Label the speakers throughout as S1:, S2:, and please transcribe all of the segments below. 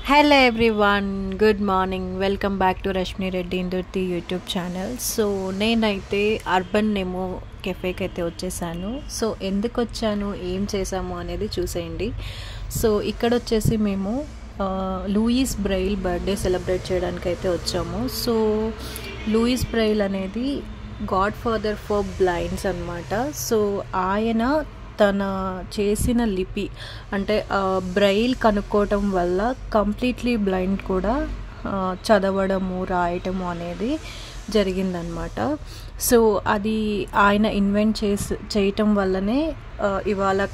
S1: Hello everyone, good morning. Welcome back to Rashmi Reddy Indurti YouTube channel. So నేనైతే urban నెమో కెఫేకి అయితే వచ్చేసాను. So ఎందుకు వచ్చాను, ఏం చేసాము అనేది చూసేయండి. సో ఇక్కడ వచ్చేసి మేము లూయిస్ బ్రైల్ బర్త్డే సెలబ్రేట్ చేయడానికి అయితే వచ్చాము. సో లూయిస్ బ్రైల్ అనేది గాడ్ ఫాదర్ ఫర్ బ్లైండ్స్ అన్నమాట. సో ఆయన తన చేసిన లిపి అంటే బ్రైల్ కనుక్కోవటం వల్ల కంప్లీట్లీ బ్లైండ్ కూడా చదవడము రాయటము అనేది జరిగిందనమాట. సో అది ఆయన ఇన్వెంట్ చేయటం వల్లనే ఇవాళ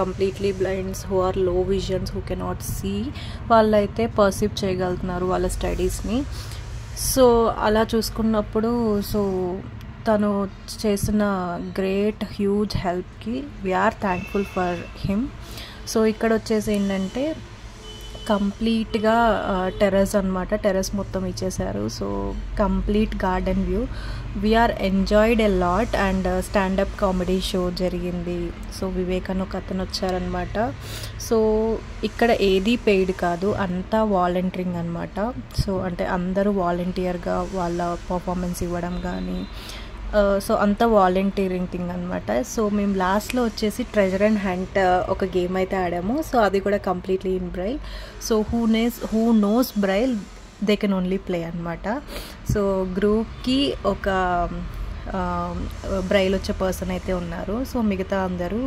S1: completely blinds who are low visions who cannot see వాళ్ళైతే పర్సీవ్ చేయగలుగుతున్నారు వాళ్ళ స్టడీస్ని. సో అలా చూసుకున్నప్పుడు సో తను చేసిన గ్రేట్ హ్యూజ్ హెల్ప్కి we are thankful for him. So ఇక్కడ వచ్చేసి ఏంటంటే కంప్లీట్గా టెర్రస్ అనమాట, టెర్రస్ మొత్తం ఇచ్చేసారు. So complete garden view. We are enjoyed a lot and standup comedy show జరిగింది. సో వివేక్ అని ఒక అతను వచ్చారనమాట. సో ఇక్కడ ఏది పెయిడ్ కాదు, అంతా వాలంటీరింగ్ అనమాట. సో అంటే అందరూ వాలంటీర్గా వాళ్ళ పర్ఫార్మెన్స్ ఇవ్వడం కానీ సో అంతా వాలంటీరింగ్ థింగ్ అనమాట. సో మేము లాస్ట్లో వచ్చేసి ట్రెజర్ అండ్ హంట్ ఒక గేమ్ అయితే ఆడాము. సో అది కూడా completely in Braille. So who knows Braille they can only play అనమాట. సో గ్రూప్కి ఒక బ్రైల్ వచ్చే పర్సన్ అయితే ఉన్నారు. సో మిగతా అందరూ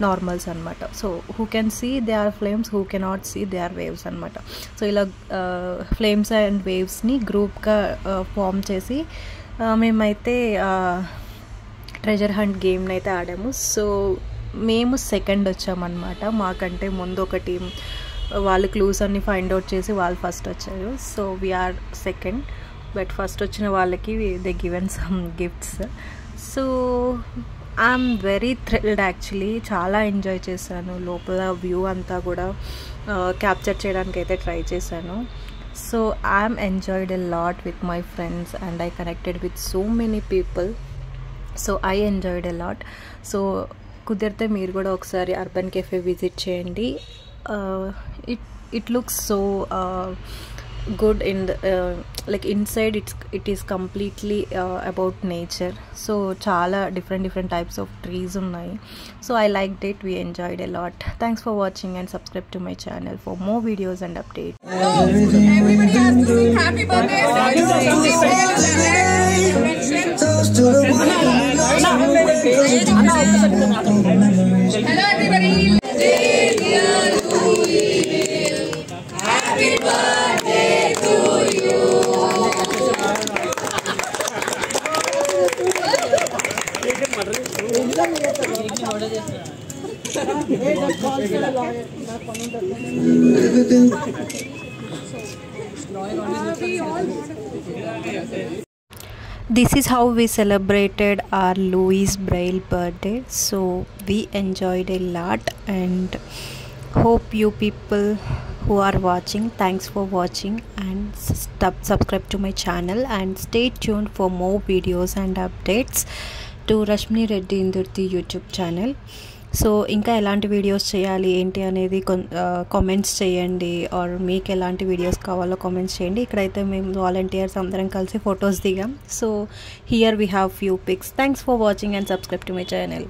S1: నార్మల్స్ అనమాట. So who can see they are flames, who cannot see they are waves అనమాట. సో ఇలా ఫ్లేమ్స్ అండ్ వేవ్స్ని గ్రూప్గా ఫామ్ చేసి మేమైతే ట్రెజర్ హంట్ గేమ్ని అయితే ఆడాము. సో మేము సెకండ్ వచ్చామన్నమాట. మాకంటే ముందు ఒక టీం వాళ్ళు క్లూస్ అన్ని ఫైండ్ అవుట్ చేసి వాళ్ళు ఫస్ట్ వచ్చారు. So we're second, but first వచ్చిన వాళ్ళకి they given some gifts. So I'm very thrilled actually. చాలా ఎంజాయ్ చేశాను. లోపల వ్యూ అంతా కూడా క్యాప్చర్ చేయడానికి అయితే ట్రై చేశాను. So I'm enjoyed a lot with my friends and I connected with so many people. So I enjoyed a lot. So కుదిరితే మీరు కూడా ఒకసారి అర్బన్ కెఫే విజిట్ చేయండి. It looks so good in like inside it is completely about nature. So చాలా different types of trees ఉన్నాయి. So I like it. We enjoyed a lot. Thanks for watching and subscribe to my channel for more videos and updates.
S2: Everybody has to sing happy birthday. Hello everybody. Happy birthday to you.
S1: This is how we celebrated our Louis Braille birthday. So we enjoyed a lot and hope you people who are watching, thanks for watching and subscribe to my channel and stay tuned for more videos and updates to Rashmi Reddy Indurti YouTube channel. So ఇంకా ఎలాంటి videos చేయాలి ఏంటి అనేది comments చేయండి. Are మీకు ఎలాంటి videos కావాలో comments చేయండి. ఇక్కడైతే మేము వాలంటీర్స్ అందరం కలిసి ఫొటోస్ దిగాం. So here we have few pics. Thanks for watching and subscribe to my channel.